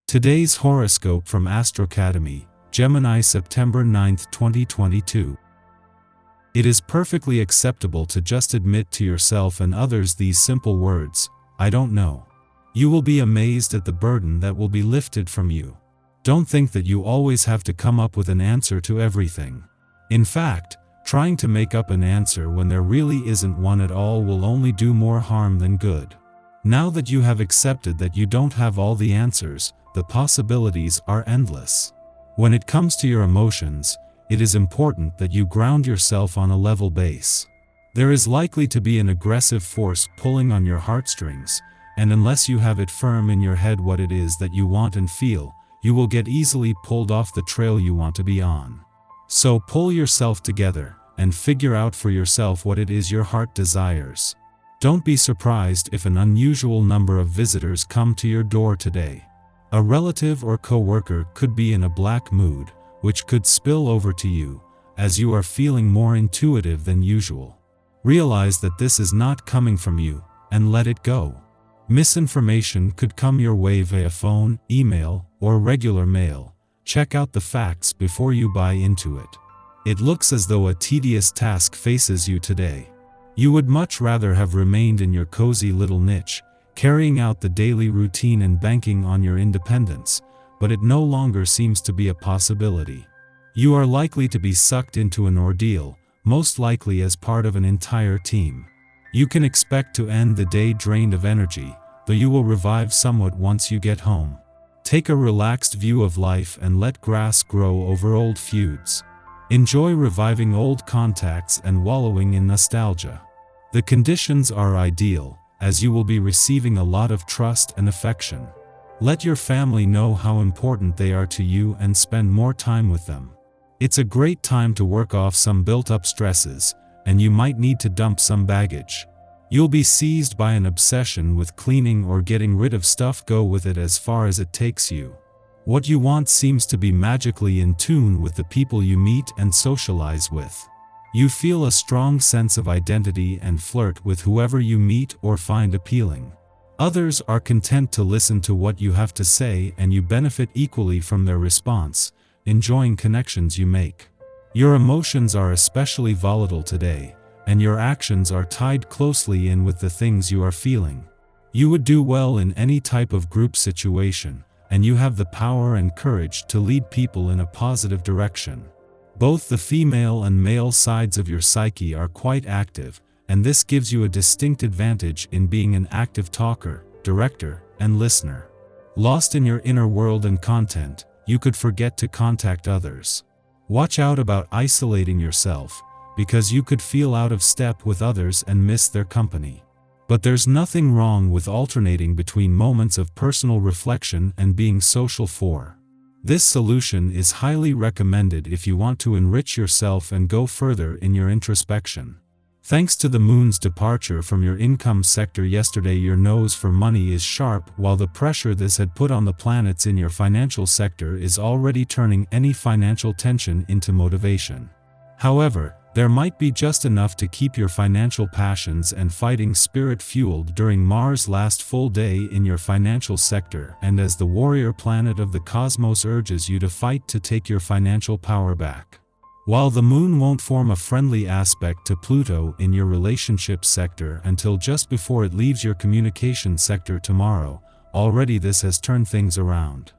Today's horoscope from Astrocademy, Gemini, September 9, 2022. It is perfectly acceptable to just admit to yourself and others these simple words, I don't know. You will be amazed at the burden that will be lifted from you. Don't think that you always have to come up with an answer to everything. In fact, trying to make up an answer when there really isn't one at all will only do more harm than good. Now that you have accepted that you don't have all the answers, the possibilities are endless. When it comes to your emotions, it is important that you ground yourself on a level base. There is likely to be an aggressive force pulling on your heartstrings, and unless you have it firm in your head what it is that you want and feel, you will get easily pulled off the trail you want to be on. So pull yourself together, and figure out for yourself what it is your heart desires. Don't be surprised if an unusual number of visitors come to your door today. A relative or co-worker could be in a black mood, which could spill over to you, as you are feeling more intuitive than usual. Realize that this is not coming from you, and let it go. Misinformation could come your way via phone, email, or regular mail. Check out the facts before you buy into it. It looks as though a tedious task faces you today. You would much rather have remained in your cozy little niche, carrying out the daily routine and banking on your independence, but it no longer seems to be a possibility. You are likely to be sucked into an ordeal, most likely as part of an entire team. You can expect to end the day drained of energy, though you will revive somewhat once you get home. Take a relaxed view of life and let grass grow over old feuds. Enjoy reviving old contacts and wallowing in nostalgia. The conditions are ideal, as you will be receiving a lot of trust and affection. Let your family know how important they are to you and spend more time with them. It's a great time to work off some built-up stresses, and you might need to dump some baggage. You'll be seized by an obsession with cleaning or getting rid of stuff. Go with it as far as it takes you. What you want seems to be magically in tune with the people you meet and socialize with. You feel a strong sense of identity and flirt with whoever you meet or find appealing. Others are content to listen to what you have to say, and you benefit equally from their response, enjoying connections you make. Your emotions are especially volatile today, and your actions are tied closely in with the things you are feeling. You would do well in any type of group situation, and you have the power and courage to lead people in a positive direction. Both the female and male sides of your psyche are quite active, and this gives you a distinct advantage in being an active talker, director, and listener. Lost in your inner world and content, you could forget to contact others. Watch out about isolating yourself, because you could feel out of step with others and miss their company. But there's nothing wrong with alternating between moments of personal reflection and being social for. This solution is highly recommended if you want to enrich yourself and go further in your introspection. Thanks to the moon's departure from your income sector yesterday, your nose for money is sharp, while the pressure this had put on the planets in your financial sector is already turning any financial tension into motivation. However, there might be just enough to keep your financial passions and fighting spirit fueled during Mars' last full day in your financial sector, and as the warrior planet of the cosmos urges you to fight to take your financial power back. While the moon won't form a friendly aspect to Pluto in your relationship sector until just before it leaves your communication sector tomorrow, already this has turned things around.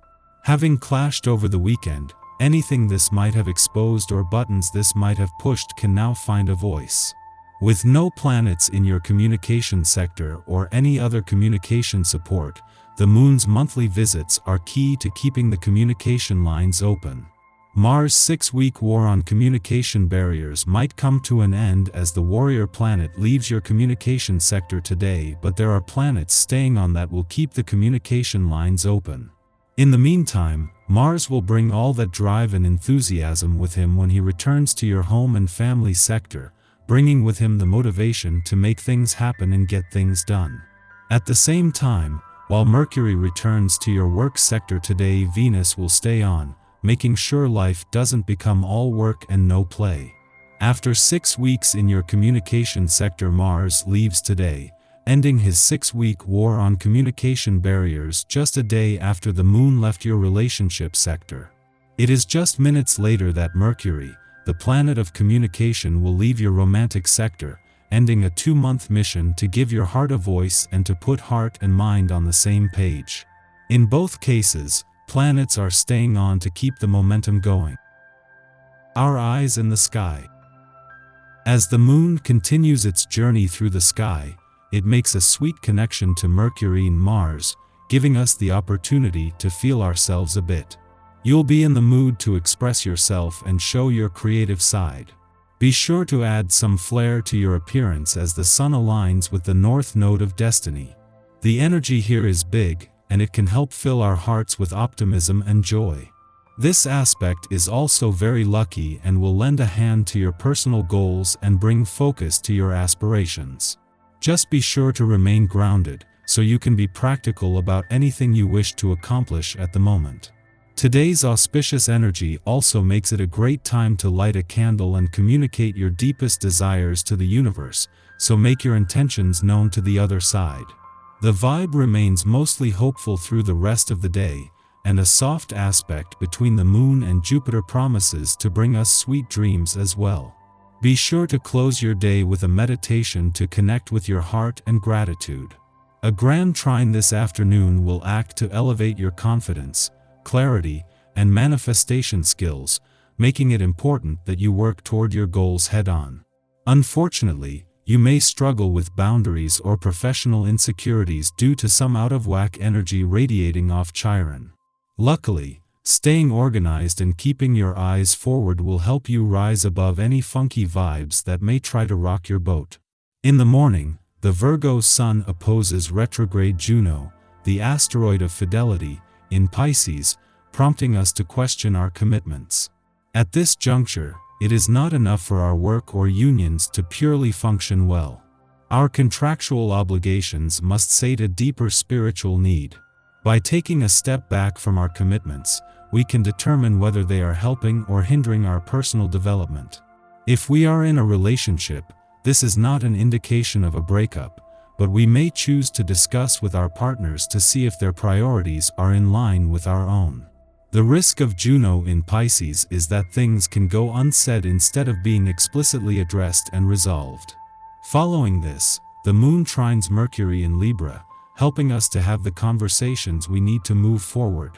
Having clashed over the weekend, anything this might have exposed or buttons this might have pushed can now find a voice. With no planets in your communication sector or any other communication support, the moon's monthly visits are key to keeping the communication lines open. Mars' 6-week war on communication barriers might come to an end as the warrior planet leaves your communication sector today, but there are planets staying on that will keep the communication lines open. In the meantime, Mars will bring all that drive and enthusiasm with him when he returns to your home and family sector, bringing with him the motivation to make things happen and get things done. At the same time, while Mercury returns to your work sector today, Venus will stay on, making sure life doesn't become all work and no play. After 6 weeks in your communication sector, Mars leaves today, ending his 6-week war on communication barriers just a day after the moon left your relationship sector. It is just minutes later that Mercury, the planet of communication, will leave your romantic sector, ending a 2-month mission to give your heart a voice and to put heart and mind on the same page. In both cases, planets are staying on to keep the momentum going. Our eyes in the sky. As the moon continues its journey through the sky, it makes a sweet connection to Mercury and Mars, giving us the opportunity to feel ourselves a bit. You'll be in the mood to express yourself and show your creative side. Be sure to add some flair to your appearance as the sun aligns with the north node of destiny. The energy here is big, and it can help fill our hearts with optimism and joy. This aspect is also very lucky and will lend a hand to your personal goals and bring focus to your aspirations. Just be sure to remain grounded, so you can be practical about anything you wish to accomplish at the moment. Today's auspicious energy also makes it a great time to light a candle and communicate your deepest desires to the universe, so make your intentions known to the other side. The vibe remains mostly hopeful through the rest of the day, and a soft aspect between the moon and Jupiter promises to bring us sweet dreams as well. Be sure to close your day with a meditation to connect with your heart and gratitude. A grand trine this afternoon will act to elevate your confidence, clarity, and manifestation skills, making it important that you work toward your goals head-on. Unfortunately, you may struggle with boundaries or professional insecurities due to some out-of-whack energy radiating off Chiron. Luckily, staying organized and keeping your eyes forward will help you rise above any funky vibes that may try to rock your boat. In the morning, the Virgo sun opposes retrograde Juno, the asteroid of fidelity, in Pisces, prompting us to question our commitments. At this juncture, it is not enough for our work or unions to purely function well. Our contractual obligations must sate a deeper spiritual need. By taking a step back from our commitments, we can determine whether they are helping or hindering our personal development. If we are in a relationship, this is not an indication of a breakup, but we may choose to discuss with our partners to see if their priorities are in line with our own. The risk of Juno in Pisces is that things can go unsaid instead of being explicitly addressed and resolved. Following this, the moon trines Mercury in Libra, helping us to have the conversations we need to move forward.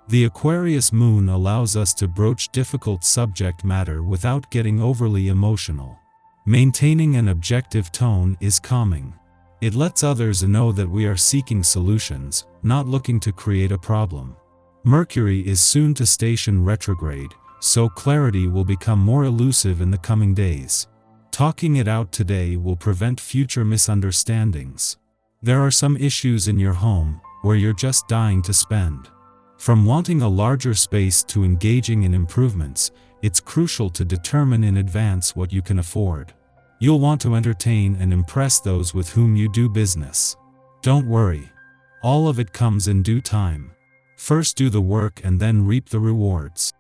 The Aquarius moon allows us to broach difficult subject matter without getting overly emotional. Maintaining an objective tone is calming. It lets others know that we are seeking solutions, not looking to create a problem. Mercury is soon to station retrograde, so clarity will become more elusive in the coming days. Talking it out today will prevent future misunderstandings. There are some issues in your home where you're just dying to spend. From wanting a larger space to engaging in improvements, it's crucial to determine in advance what you can afford. You'll want to entertain and impress those with whom you do business. Don't worry. All of it comes in due time. First do the work and then reap the rewards.